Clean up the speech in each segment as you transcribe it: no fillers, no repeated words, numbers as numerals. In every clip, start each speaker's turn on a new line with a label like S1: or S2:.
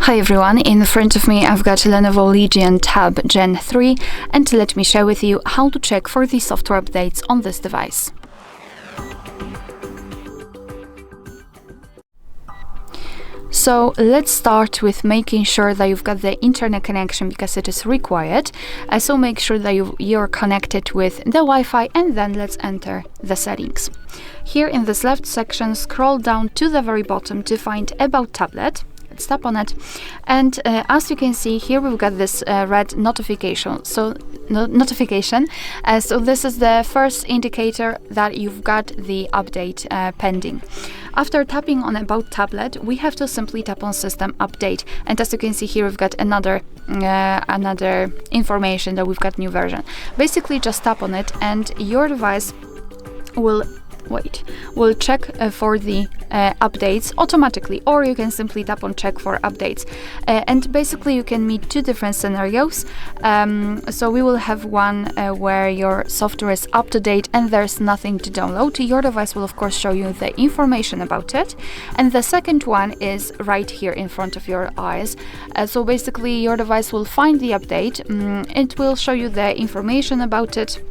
S1: Hi everyone, in front of me I've got LENOVO Legion Tab Gen 3, and let me share with you how to check for the software updates on this device. So let's start with making sure that you've got the internet connection because it is required. So make sure that you're connected with the Wi-Fi, and then let's enter the settings. Here in this left section, scroll down to the very bottom to find About Tablet. Let's tap on it, and as you can see here, we've got this red notification. So this is the first indicator that you've got the update pending. After tapping on About Tablet, we have to simply tap on System Update, and as you can see here, we've got another information that we've got new version. Basically, just tap on it, and your device will check for the updates automatically, or you can simply tap on check for updates, and basically you can meet two different scenarios. So we will have one where your software is up to date and there's nothing to download. Your device will of course show you the information about it, and the second one is right here in front of your eyes. So basically your device will find the update, it will show you the information about it.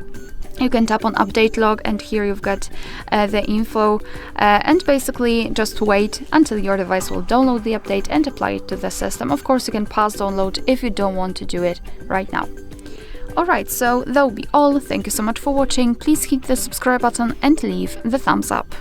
S1: You can tap on update log, and here you've got the info, and basically just wait until your device will download the update and apply it to the system. Of course, you can pause download if you don't want to do it right now. Alright, so that will be all. Thank you so much for watching. Please hit the subscribe button and leave the thumbs up.